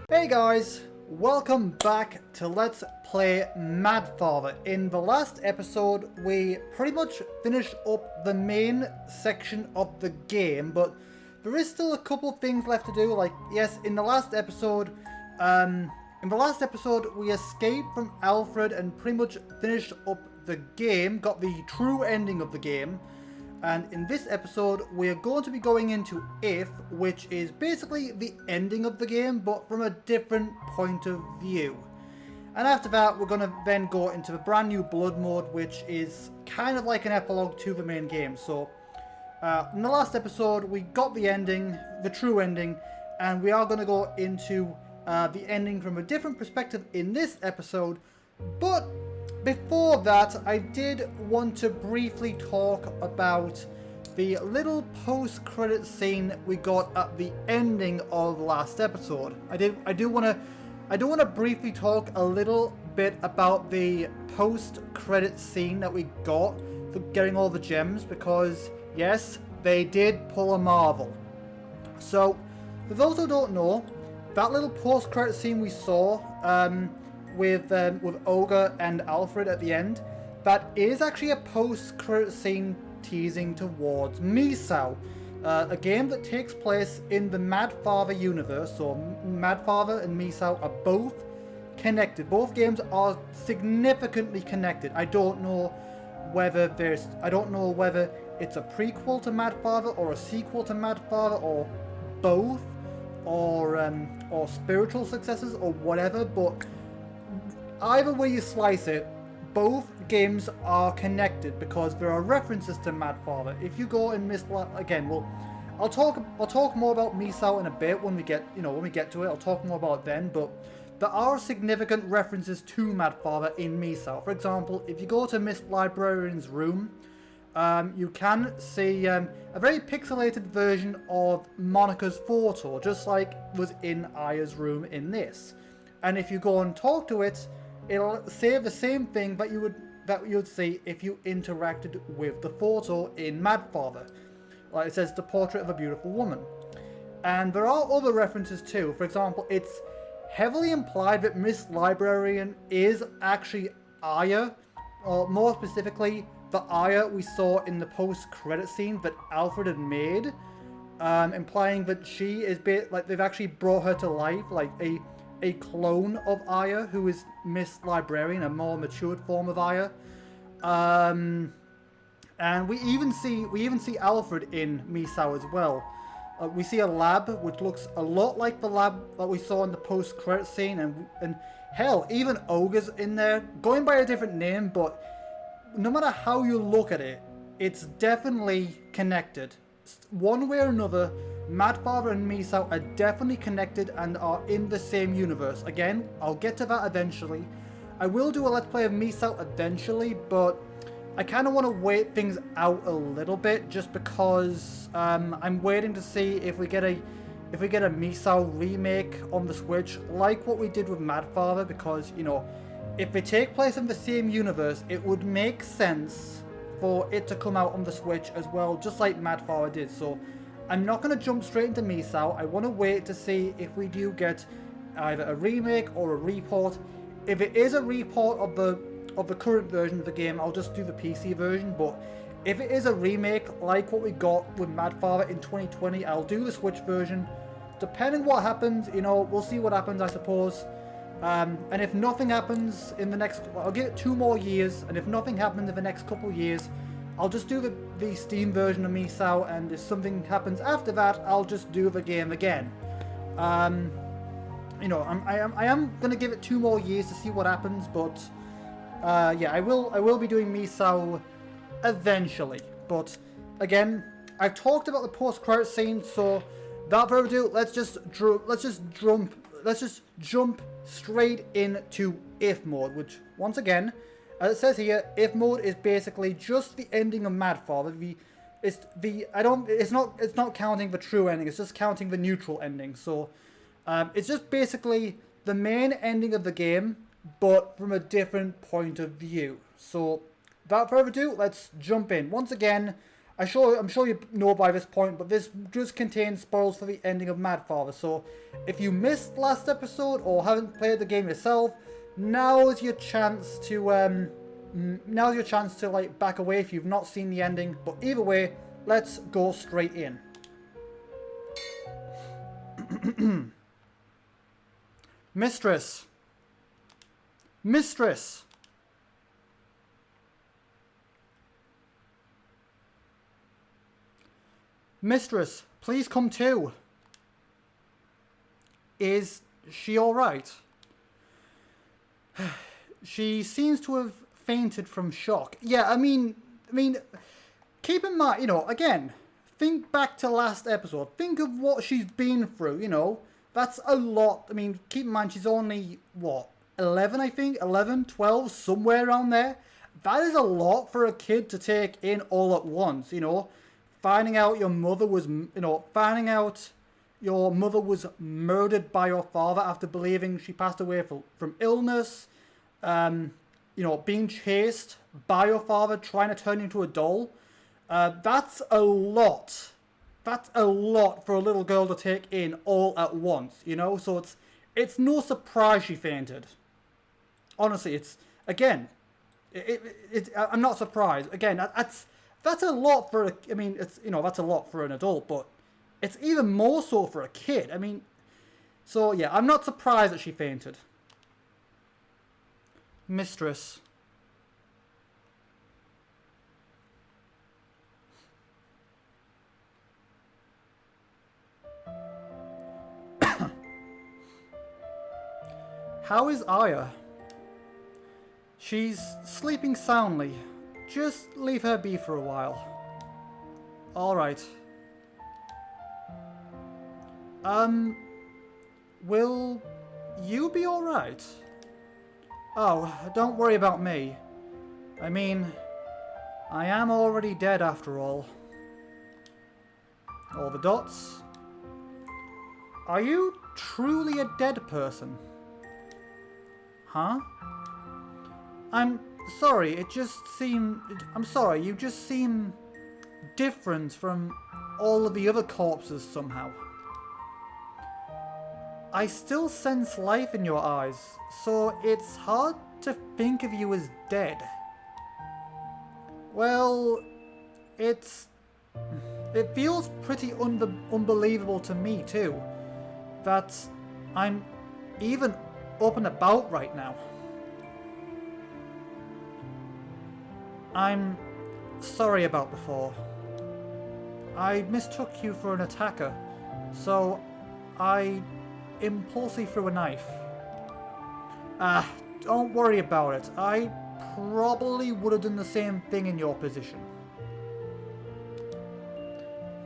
Hey guys, welcome back to Let's Play Mad Father. In the last episode, we pretty much finished up the main section of the game, but there is still a couple things left to do. Like, yes, in the last episode, we escaped from Alfred and pretty much finished up the game, got the true ending of the game. And in this episode, we are going to be going into If, which is basically the ending of the game, but from a different point of view. And after that, we're going to then go into the brand new Blood mode, which is kind of like an epilogue to the main game. So, in the last episode, we got the ending, the true ending, and we are going to go into the ending from a different perspective in this episode. But before that, I did want to briefly talk about the little post-credit scene we got at the ending of last episode. I do want to briefly talk a little bit about the post-credit scene that we got for getting all the gems, because yes, they did pull a marvel. So, for those who don't know, that little post-credit scene we saw, with Olga and Alfred at the end, that is actually a post-credit scene teasing towards Misao, a game that takes place in the Mad Father universe. So Mad Father and Misao are both connected. Both games are significantly connected. I don't know whether it's a prequel to Mad Father or a sequel to Mad Father or both, or spiritual successors or whatever, but either way you slice it, both games are connected because there are references to Mad Father. If you go and I'll talk more about Misao in a bit when we get to it. I'll talk more about it then, but there are significant references to Mad Father in Misao. For example, if you go to Miss Librarian's room, you can see a very pixelated version of Monica's photo, just like was in Aya's room in this. And if you go and talk to it, it'll say the same thing that you would see if you interacted with the photo in Mad Father. Like it says, the portrait of a beautiful woman. And there are other references too. For example, it's heavily implied that Miss Librarian is actually Aya, or more specifically, the Aya we saw in the post-credit scene that Alfred had made, implying that she is like they've actually brought her to life, like a clone of Aya, who is Miss Librarian, a more matured form of Aya. And we even see Alfred in Misao as well. We see a lab which looks a lot like the lab that we saw in the post-credit scene, and hell, even Olga's in there, going by a different name, but no matter how you look at it, it's definitely connected. One way or another, Mad Father and Misao are definitely connected and are in the same universe. Again, I'll get to that eventually. I will do a Let's Play of Misao eventually, but I kind of want to wait things out a little bit, just because I'm waiting to see if we get a Misao remake on the Switch, like what we did with Mad Father, because, you know, if they take place in the same universe, it would make sense for it to come out on the Switch as well, just like Mad Father did. So I'm not going to jump straight into Misao. I want to wait to see if we do get either a remake or a report. If it is a report of the current version of the game, I'll just do the PC version. But if it is a remake like what we got with Mad Father in 2020, I'll do the Switch version. Depending what happens, you know, we'll see what happens, I suppose. And if nothing happens in the next, I'll give it 2 more years, and if nothing happens in the next couple years, I'll just do the Steam version of Misao, and if something happens after that, I'll just do the game again. You know, I am gonna give it 2 more years to see what happens, but yeah, I will be doing Misao eventually. But again, I've talked about the post-credit scene, so without further ado, let's just jump straight into If mode, which once again, as it says here, If mode is basically just the ending of Mad Father. It's not counting the true ending, it's just counting the neutral ending. So it's just basically the main ending of the game, but from a different point of view. So without further ado, let's jump in. Once again, I'm sure you know by this point, but this just contains spoilers for the ending of Mad Father. So if you missed last episode or haven't played the game yourself, now's your chance to like back away if you've not seen the ending. But either way, let's go straight in. Mistress. Mistress. Mistress, please come to. Is she alright? She seems to have fainted from shock. Yeah, I mean, keep in mind, you know, again, think back to last episode. Think of what she's been through, you know. That's a lot. I mean, keep in mind, she's only, what, 11, I think? 11, 12, somewhere around there. That is a lot for a kid to take in all at once, you know. Finding out your mother was, finding out your mother was murdered by your father after believing she passed away from illness. Being chased by your father, trying to turn you into a doll. That's a lot. That's a lot for a little girl to take in all at once, you know? So it's no surprise she fainted. Honestly, it's, again, I'm not surprised. Again, that's a lot for that's a lot for an adult, but it's even more so for a kid. I mean, so yeah, I'm not surprised that she fainted. Mistress. How is Aya? She's sleeping soundly. Just leave her be for a while. Alright. Will you be alright? Oh, don't worry about me. I mean, I am already dead after all. All the dots. Are you truly a dead person? Huh? I'm sorry, I'm sorry, you just seem different from all of the other corpses somehow. I still sense life in your eyes, so it's hard to think of you as dead. Well, it feels pretty unbelievable to me too, that I'm even up and about right now. I'm sorry about before. I mistook you for an attacker, so I impulsively threw a knife. Don't worry about it. I probably would have done the same thing in your position.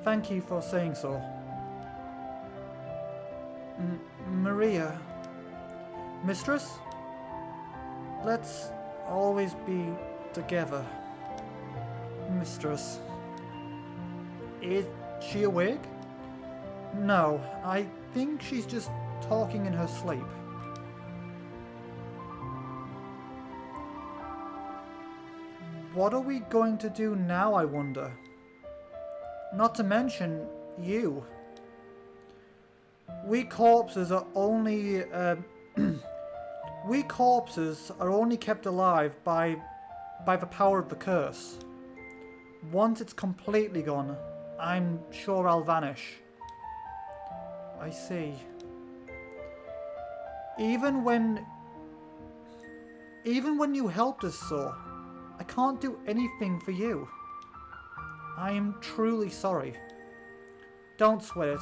Thank you for saying so. Maria. Mistress? Let's always be together. Mistress. Is she awake? No, I think she's just talking in her sleep. What are we going to do now, I wonder? Not to mention you. We corpses are only kept alive by the power of the curse. Once it's completely gone, I'm sure I'll vanish. I see. Even when you helped us so, I can't do anything for you. I am truly sorry. Don't sweat it.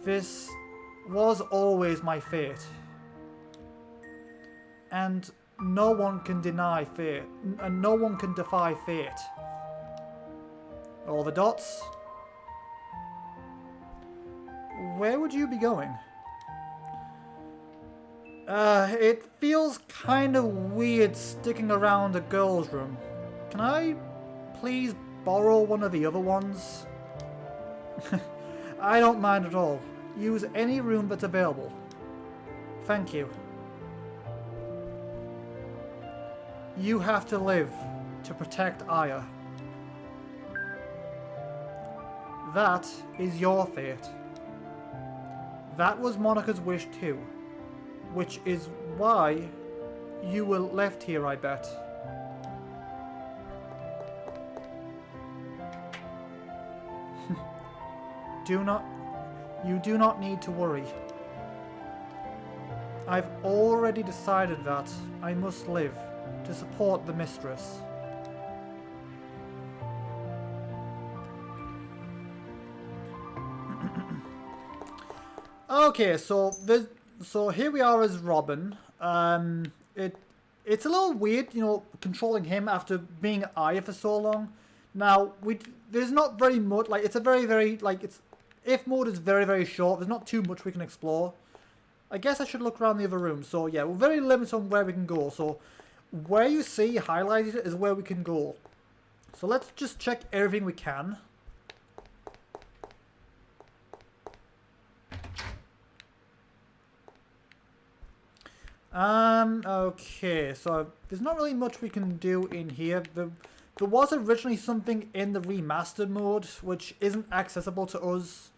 This was always my fate. And no one can deny fate, and no one can defy fate. All the dots. Where would you be going? It feels kind of weird sticking around a girl's room. Can I please borrow one of the other ones? I don't mind at all. Use any room that's available. Thank you. You have to live to protect Aya. that is your fate. That was Monica's wish too, which is why you were left here, I bet. You do not need to worry. I've already decided that I must live to support the mistress. Okay, so here we are as Robin. It's a little weird, you know, controlling him after being Aya for so long. Now there's not very much, like, it's a very like, it's, if mode is very short. There's not too much we can explore. I guess I should look around the other room. So yeah, we're very limited on where we can go. So where you see highlighted is where we can go. So let's just check everything we can. Okay, so there's not really much we can do in here. There was originally something in the remastered mode which isn't accessible to us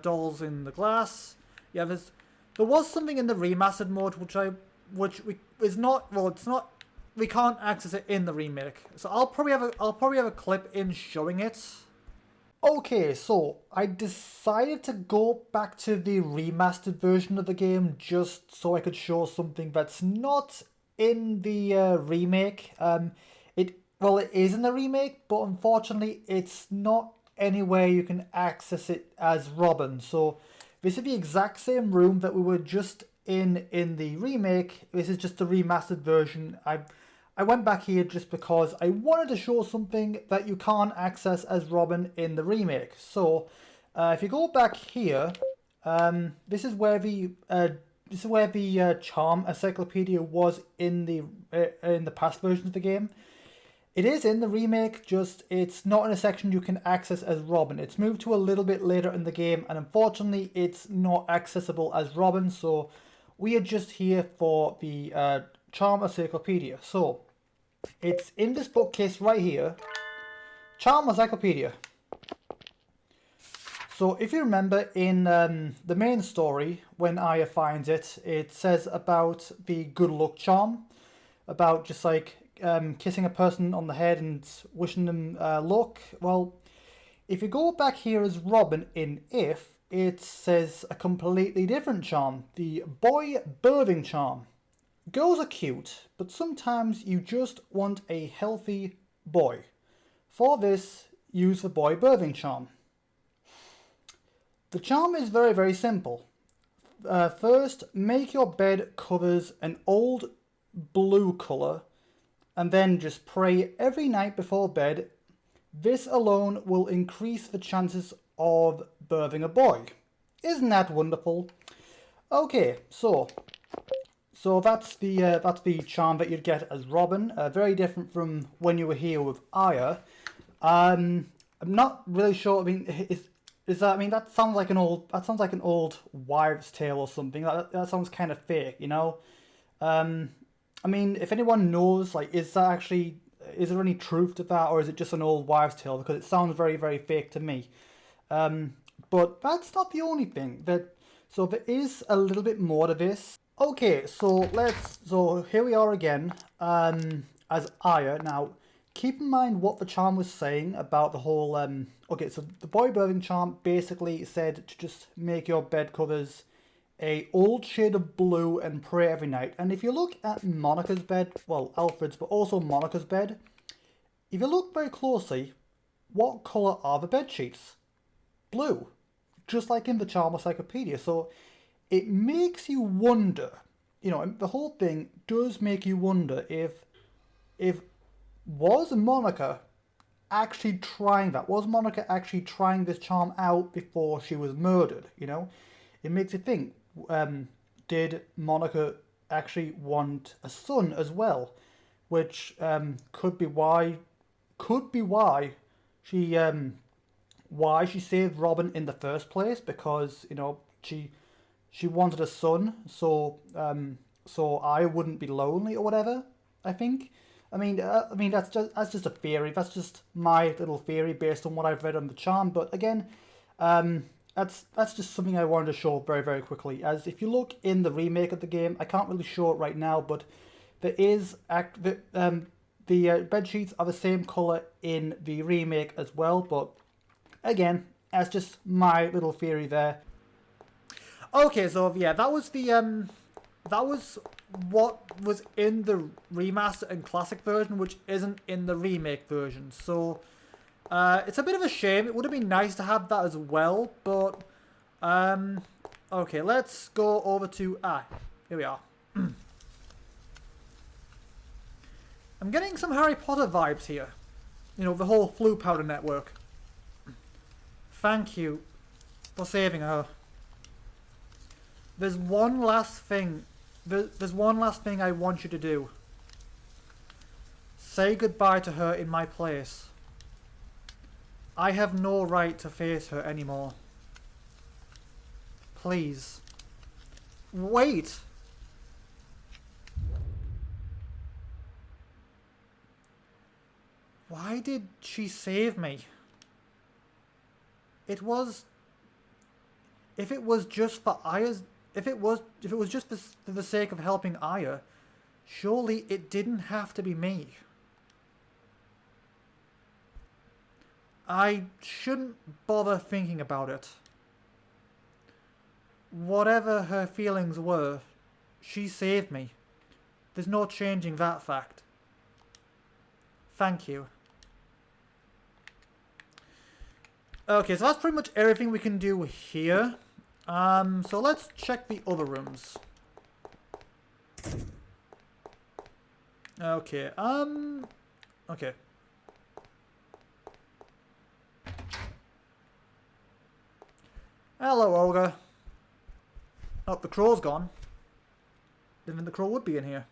dolls in the glass. Yeah, there was something in the remastered mode we can't access it in the remake. So I'll probably have a clip in showing it. Okay, so I decided to go back to the remastered version of the game just so I could show something that's not in the remake. It is in the remake, but unfortunately it's not anywhere you can access it as Robin. So this is the exact same room that we were just in the remake. This is just the remastered version. I went back here just because I wanted to show something that you can't access as Robin in the remake. So if you go back here, this is where the charm encyclopedia was in the past version of the game. It is in the remake, just it's not in a section you can access as Robin. It's moved to a little bit later in the game, and unfortunately it's not accessible as Robin. So we are just here for the charm encyclopedia. So it's in this bookcase right here, charm encyclopedia. So if you remember in the main story, when Aya finds it, it says about the good luck charm, about just like kissing a person on the head and wishing them luck. Well, if you go back here as Robin in If, it says a completely different charm, the boy birthing charm. Girls are cute, but sometimes you just want a healthy boy. For this, use the boy birthing charm. The charm is very simple. First, make your bed covers an old blue colour, and then just pray every night before bed. This alone will increase the chances of birthing a boy. Isn't that wonderful? Okay, so that's the charm that you'd get as Robin. Very different from when you were here with Aya. I'm not really sure. I mean, is that? I mean, that sounds like an old wives' tale or something. That sounds kind of fake, you know. I mean, if anyone knows, like, is there any truth to that, or is it just an old wives' tale? Because it sounds very fake to me. But that's not the only thing. So there is a little bit more to this. Okay, so here we are again, as Aya. Now, keep in mind what the charm was saying about the whole, okay, so the boy birthing charm basically said to just make your bed covers a old shade of blue and pray every night. And if you look at Monica's bed, well, Alfred's, but also Monica's bed, if you look very closely, what colour are the bed sheets? Blue, just like in the charm encyclopedia. So it makes you wonder, you know, the whole thing does make you wonder if was Monica actually trying that? Was Monica actually trying this charm out before she was murdered, you know? It makes you think, did Monica actually want a son as well? Which could be why she saved Robin in the first place, because, you know, she wanted a son, so I wouldn't be lonely or whatever, I think. That's just a theory. That's just my little theory based on what I've read on the charm. But again, that's just something I wanted to show very, very quickly. As if you look in the remake of the game, I can't really show it right now, but there is the bed sheets are the same color in the remake as well. But again, that's just my little theory there. Okay, so yeah, that was what was in the remaster and classic version, which isn't in the remake version. So it's a bit of a shame. It would have been nice to have that as well, but okay, let's go over to here we are. I'm getting some Harry Potter vibes here. You know, the whole Flue Powder network. Thank you for saving her. There's one last thing. There's one last thing I want you to do. Say goodbye to her in my place. I have no right to face her anymore. Please. Wait! Why did she save me? If it was just for Aya's... If it was just for the sake of helping Aya, surely it didn't have to be me. I shouldn't bother thinking about it. Whatever her feelings were, she saved me. There's no changing that fact. Thank you. Okay, so that's pretty much everything we can do here. So let's check the other rooms. Okay, okay. Hello, Olga. Oh, the crow's gone. Didn't think the crow would be in here.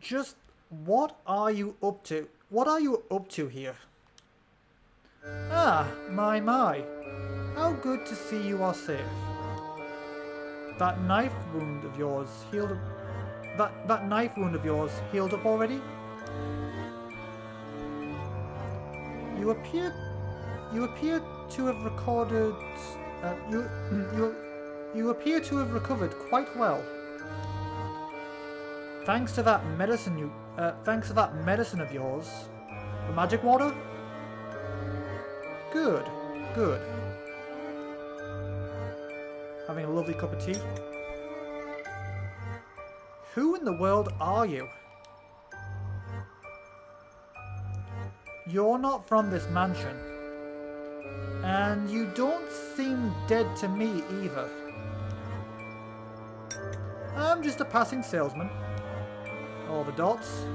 Just, what are you up to? What are you up to here? Ah, my. How good to see you are safe. That knife wound of yours healed... That knife wound of yours healed up already? You appear to have recorded... You appear to have recovered quite well. Thanks to that medicine of yours. The magic water? Good. Having a lovely cup of tea. Who in the world are you? You're not from this mansion. And you don't seem dead to me either. I'm just a passing salesman. All the dots.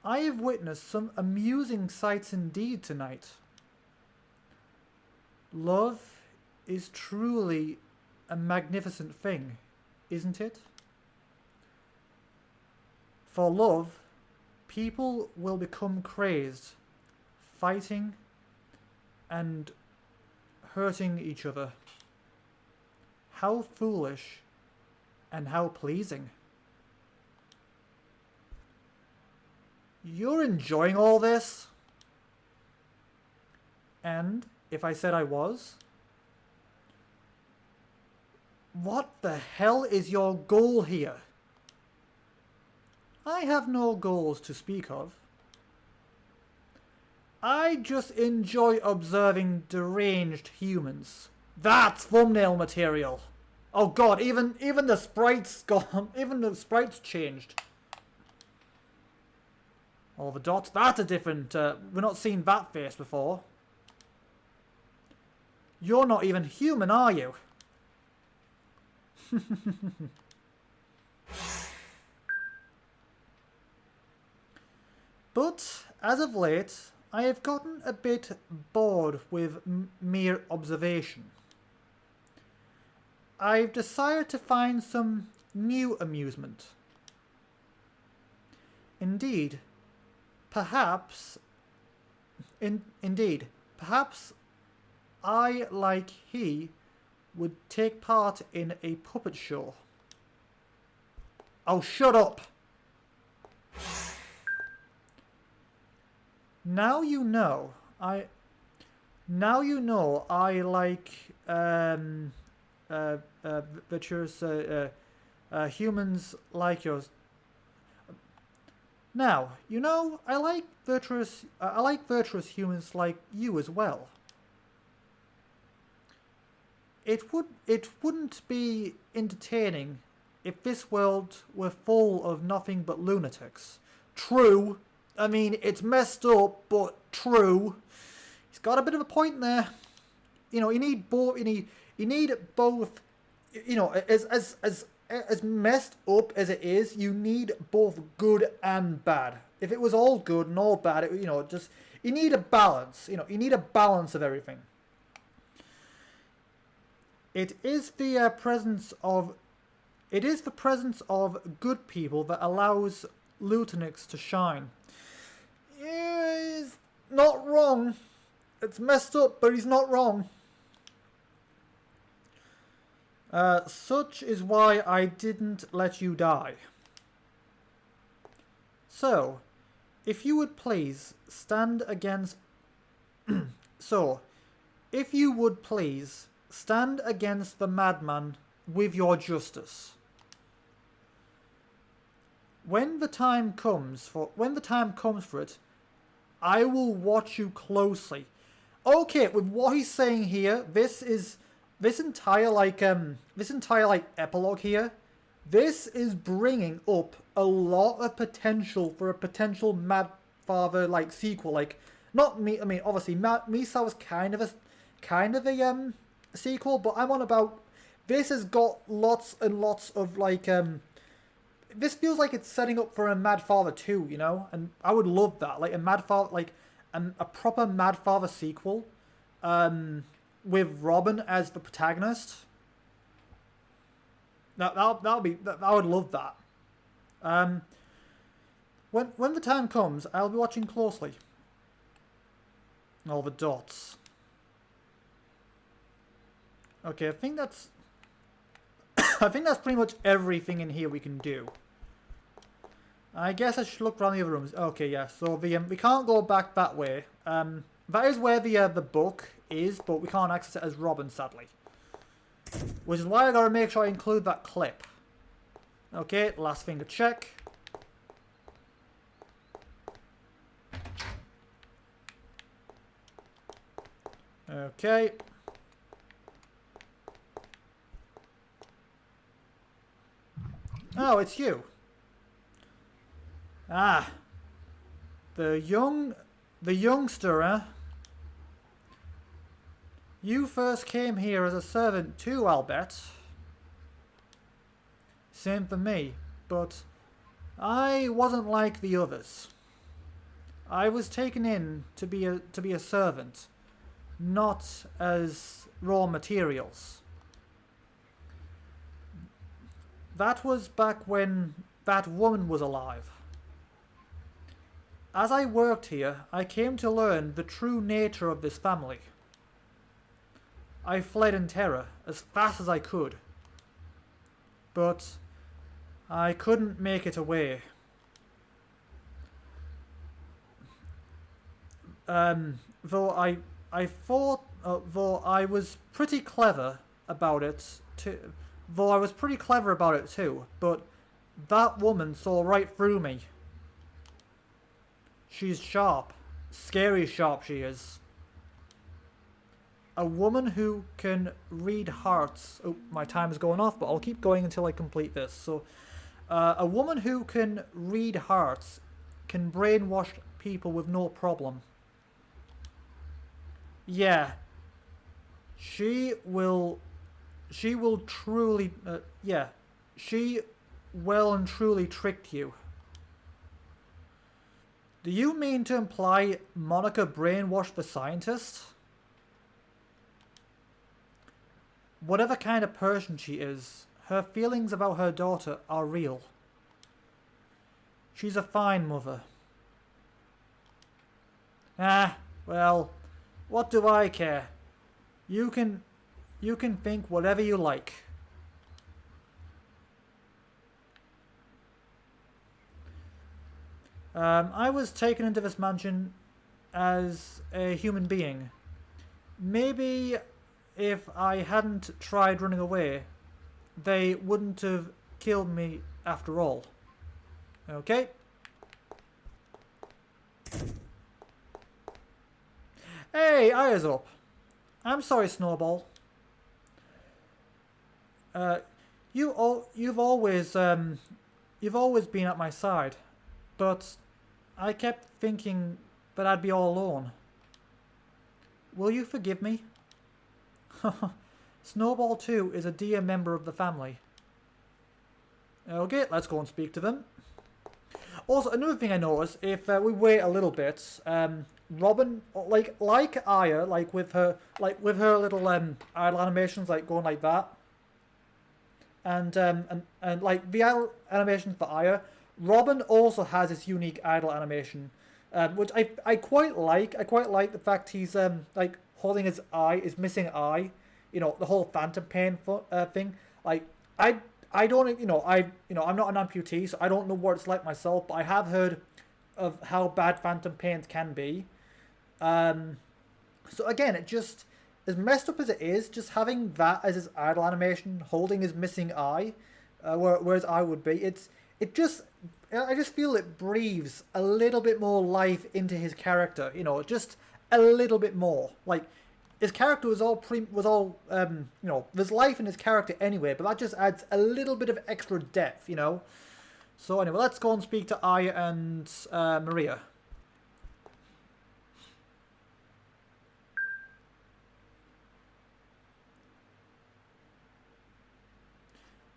I have witnessed some amusing sights indeed tonight. Love is truly a magnificent thing, isn't it? For love, people will become crazed, fighting and hurting each other. How foolish and how pleasing. You're enjoying all this? And if I said I was? What the hell is your goal here? I have no goals to speak of. I just enjoy observing deranged humans. That's thumbnail material. Oh god, even the sprites gone. Even the sprites changed. All the dots. That's a different... we're not seen that face before. You're not even human, are you? But, as of late, I have gotten a bit bored with mere observation. I've decided to find some new amusement. Indeed, perhaps I, like he, would take part in a puppet show. Oh, shut up! Now you know I like virtuous humans like yours. Now you know I like virtuous humans like you as well. It wouldn't be entertaining if this world were full of nothing but lunatics. True. I mean, it's messed up, but true. He's got a bit of a point there. You know, you need both. You need both. You know, as messed up as it is, you need both good and bad. If it was all good and all bad, you need a balance. You know, you need a balance of everything. It is the presence of good people that allows lunatics to shine. Yeah, he's not wrong. It's messed up, but he's not wrong. Such is why I didn't let you die. So, if you would please stand against... if you would please stand against the madman with your justice. When the time comes for it, I will watch you closely. Okay, with what he's saying here, this entire epilogue here, this is bringing up a lot of potential for a potential Mad Father like sequel. Like, not me. I mean, obviously, Misa was kind of a sequel, but I'm on about. This has got lots and lots of like this feels like it's setting up for a Mad Father 2, you know? And I would love that. Like a Mad Father, like a proper Mad Father sequel with Robin as the protagonist. I would love that. When the time comes, I'll be watching closely. All the dots. Okay, I think that's pretty much everything in here we can do. I guess I should look around the other rooms. Okay, yeah. So we can't go back that way. That is where the book is, but we can't access it as Robin, sadly. Which is why I gotta make sure I include that clip. Okay, last thing to check. Okay. Oh, it's you. Ah. The youngster, huh? You first came here as a servant too, I'll bet. Same for me, but I wasn't like the others. I was taken in to be a servant, not as raw materials. That was back when that woman was alive. As I worked here, I came to learn the true nature of this family. I fled in terror as fast as I could, but I couldn't make it away. Though I was pretty clever about it too. But that woman saw right through me. She's sharp. Scary sharp she is. A woman who can read hearts. Oh, my time is going off, but I'll keep going until I complete this. So, a woman who can read hearts can brainwash people with no problem. Yeah. She will truly, yeah. She well and truly tricked you. Do you mean to imply Monica brainwashed the scientist? Whatever kind of person she is, her feelings about her daughter are real. She's a fine mother. Ah, well, what do I care? You can You can think whatever you like. I was taken into this mansion as a human being. Maybe if I hadn't tried running away, they wouldn't have killed me after all. Okay? Hey, eyes up. I'm sorry, Snowball. You've always been at my side, but I kept thinking that I'd be all alone. Will you forgive me? Snowball too is a dear member of the family. Okay, let's go and speak to them. Also, another thing I noticed, if we wait a little bit, Robin, like Aya, like with her little idle animations, like going like that, and like the idle animations for Aya, Robin also has this unique idle animation, which I quite like. I quite like the fact he's like holding his eye, his missing eye. You know, the whole phantom pain thing. Like I don't, I'm not an amputee, so I don't know what it's like myself, but I have heard of how bad phantom pains can be. So again, it just, as messed up as it is, just having that as his idle animation, holding his missing eye, where his eye would be, I just feel it breathes a little bit more life into his character, just a little bit more. Like, his character was all, there's life in his character anyway, but that just adds a little bit of extra depth, So anyway, let's go and speak to Aya and Maria.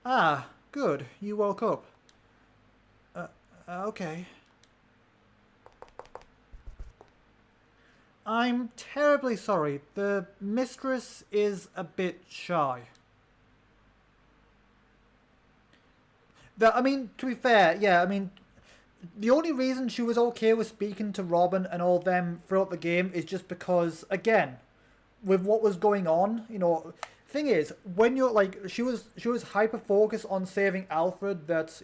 Ah, good. You woke up. Okay. I'm terribly sorry. The mistress is a bit shy. To be fair, yeah, the only reason she was okay with speaking to Robin and all them throughout the game is just because, again, with what was going on, thing is, when you're like, she was hyper focused on saving Alfred, that,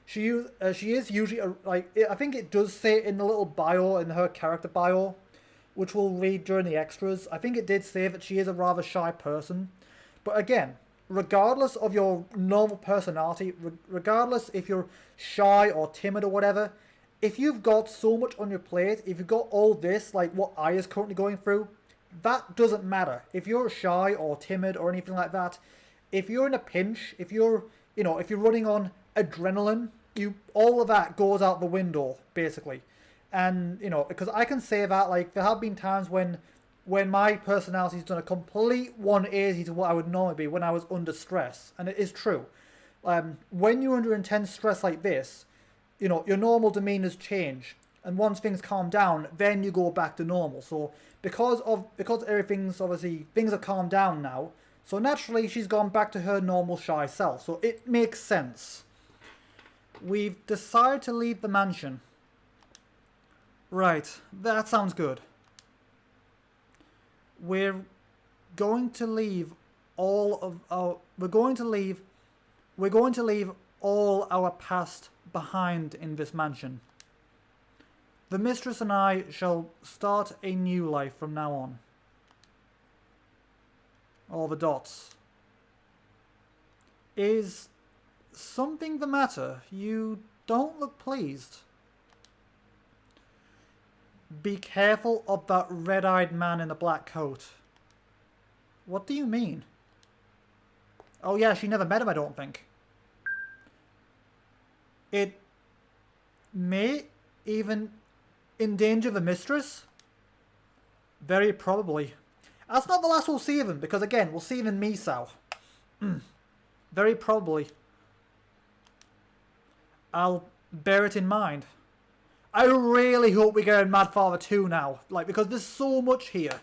she is usually, I think it does say in the little bio, in her character bio, which we'll read during the extras, I think it did say that she is a rather shy person. But again, regardless of your normal personality, regardless if you're shy or timid or whatever, if you've got so much on your plate, if you've got all this, like what Aya's currently going through, that doesn't matter. If you're shy or timid or anything like that, if you're in a pinch, if you're running on adrenaline, all of that goes out the window, basically. And, because I can say that, like, there have been times when my personality's done a complete 180 to what I would normally be when I was under stress. And it is true. When you're under intense stress like this, your normal demeanors change. And once things calm down, then you go back to normal. So because everything's obviously, things have calmed down now, so naturally she's gone back to her normal shy self. So it makes sense. We've decided to leave the mansion. Right, that sounds good. We're going to leave all our past behind in this mansion. The mistress and I shall start a new life from now on. All the dots. Is something the matter? You don't look pleased. Be careful of that red-eyed man in the black coat. What do you mean? Oh yeah, she never met him, I don't think. It may even endanger the mistress? Very probably. That's not the last we'll see of him, because again, we'll see him in Misao. Very probably. I'll bear it in mind. I really hope we get a Mad Father 2 now, because there's so much here.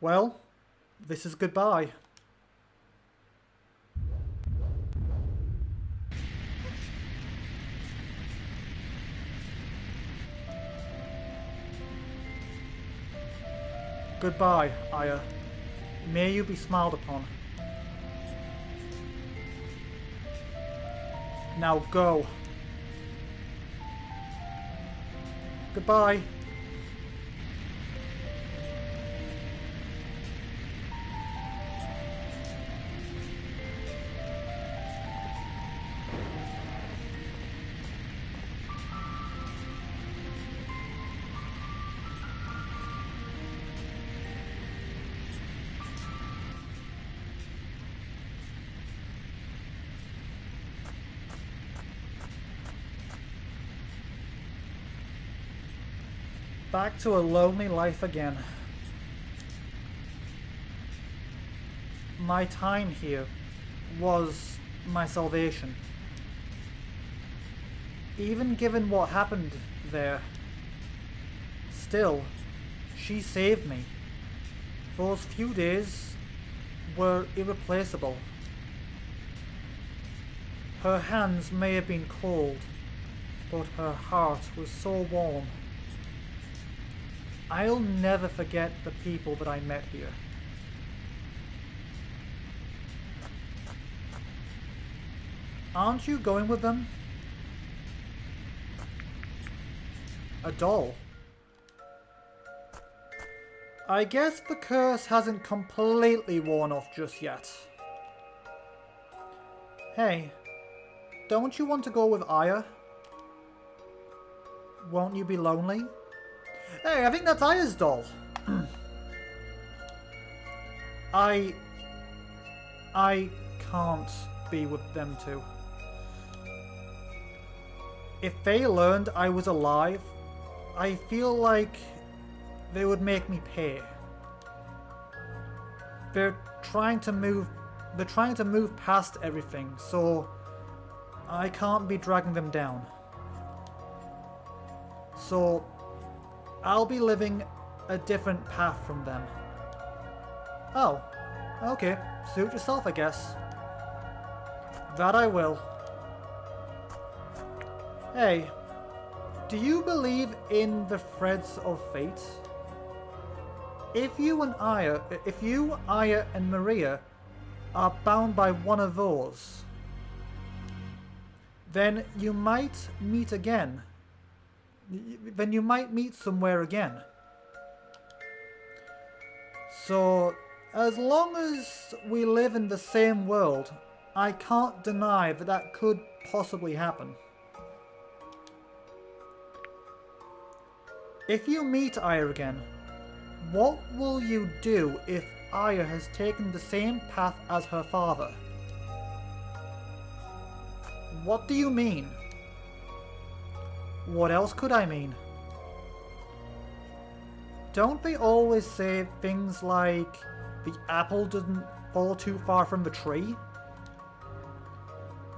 Well, this is goodbye. Goodbye, Aya. May you be smiled upon. Now go. Goodbye. Back to a lonely life again. My time here was my salvation. Even given what happened there, still, she saved me. Those few days were irreplaceable. Her hands may have been cold, but her heart was so warm. I'll never forget the people that I met here. Aren't you going with them? A doll. I guess the curse hasn't completely worn off just yet. Hey, don't you want to go with Aya? Won't you be lonely? Hey, I think that's Aya's doll. I can't be with them two. If they learned I was alive, I feel like they would make me pay. They're trying to move past everything, so I can't be dragging them down. So I'll be living a different path from them. Oh, okay. Suit yourself, I guess. That I will. Hey, do you believe in the threads of fate? If you, Aya, and Maria are bound by one of those, then you might meet again. Then you might meet somewhere again. So, as long as we live in the same world, I can't deny that that could possibly happen. If you meet Aya again, what will you do if Aya has taken the same path as her father? What do you mean? What else could I mean? Don't they always say things like, the apple doesn't fall too far from the tree?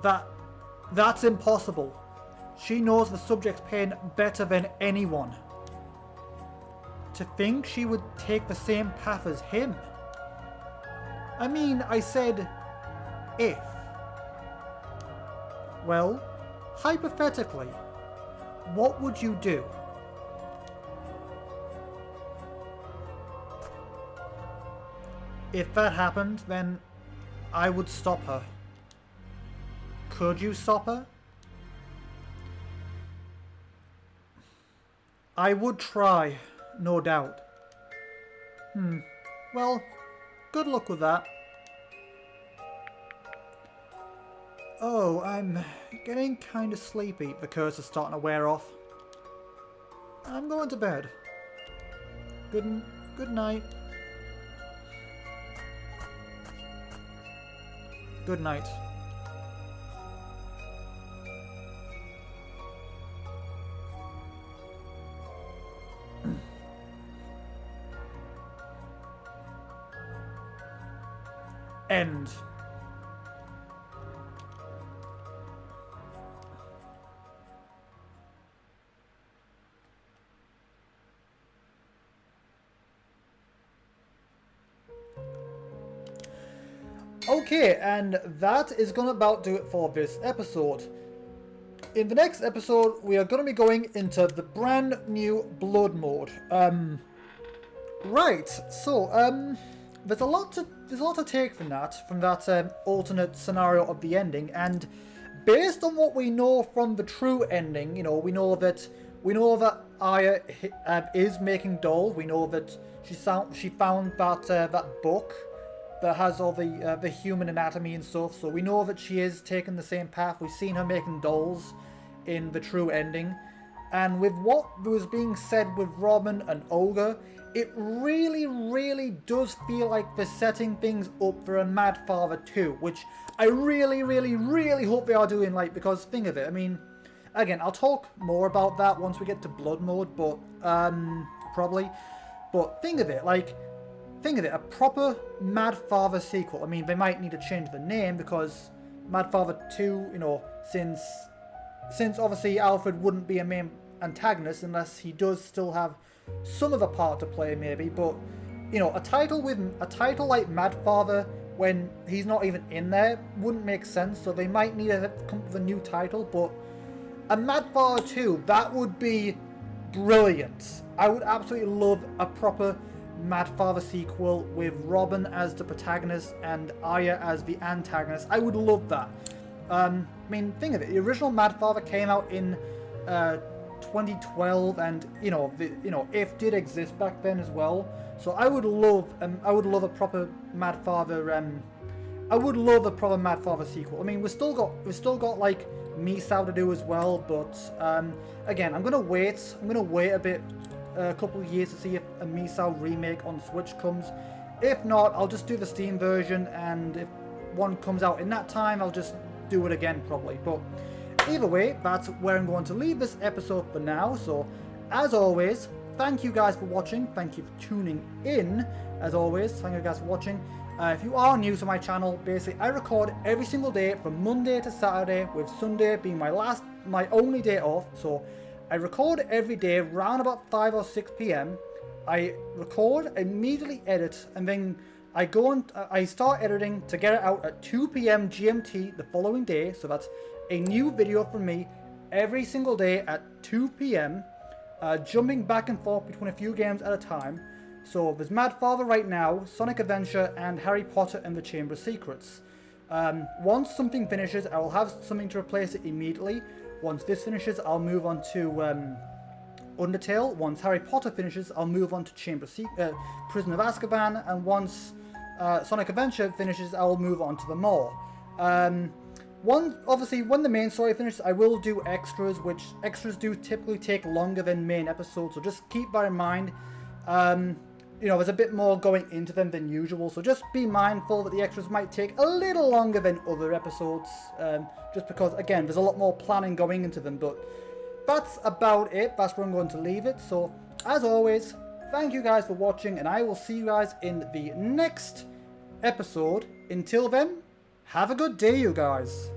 That's impossible. She knows the subject's pain better than anyone. To think she would take the same path as him. I mean, I said, if. Well, hypothetically, what would you do? If that happened, then I would stop her. Could you stop her? I would try, no doubt. Well, good luck with that. Oh, I'm getting kind of sleepy. The curse is starting to wear off. I'm going to bed. Good night. Good night. End. Okay, and that is gonna about do it for this episode. In the next episode, we are gonna be going into the brand new Blood mode. Right, so there's a lot to take from that alternate scenario of the ending, and based on what we know from the true ending, you know, we know that Aya is making dolls. We know that she found that book that has all the human anatomy and stuff. So we know that she is taking the same path. We've seen her making dolls in the true ending. And with what was being said with Robin and Olga, it really, really does feel like they're setting things up for a Mad Father 2, which I really, really, really hope they are doing, like, because think of it, I mean, again, I'll talk more about that once we get to Blood Mode, but, probably, but think of it, a proper Mad Father sequel. I mean, they might need to change the name, because Mad Father 2, you know, since obviously Alfred wouldn't be a main antagonist unless he does still have some of a part to play, maybe, but, you know, a title like Mad Father when he's not even in there wouldn't make sense, so they might need to come up with a new title. But a Mad Father 2, that would be brilliant. I would absolutely love a proper Mad Father sequel with Robin as the protagonist and Aya as the antagonist. I would love that. I mean, think of it. The original Mad Father came out in 2012, and you know, If did exist back then as well. So I would love a proper Mad Father. I would love a proper Mad Father sequel. I mean, we've still got like Misao to do as well, but again, I'm gonna wait a bit, a couple of years to see if a Misao remake on Switch comes. If not, I'll just do the Steam version, and if one comes out in that time, I'll just do it again probably. But either way, that's where I'm going to leave this episode for now. So as always, thank you guys for watching. Thank you for tuning in. As always, thank you guys for watching. If you are new to my channel, basically I record every single day from Monday to Saturday, with Sunday being my only day off. So I record every day around about 5 or 6 p.m. I record, immediately edit, and then I start editing to get it out at 2 p.m. GMT the following day. So that's a new video from me every single day at 2 p.m. Jumping back and forth between a few games at a time. So there's Mad Father right now, Sonic Adventure, and Harry Potter and the Chamber of Secrets. Once something finishes, I will have something to replace it immediately. Once this finishes, I'll move on to Undertale. Once Harry Potter finishes, I'll move on to Prison of Azkaban, and once Sonic Adventure finishes, I'll move on to the mall. Obviously, when the main story finishes, I will do extras, which extras do typically take longer than main episodes, so just keep that in mind. You know, there's a bit more going into them than usual, so just be mindful that the extras might take a little longer than other episodes, just because, again, there's a lot more planning going into them. But that's about it. That's where I'm going to leave it. So, as always, thank you guys for watching, and I will see you guys in the next episode. Until then, have a good day, you guys.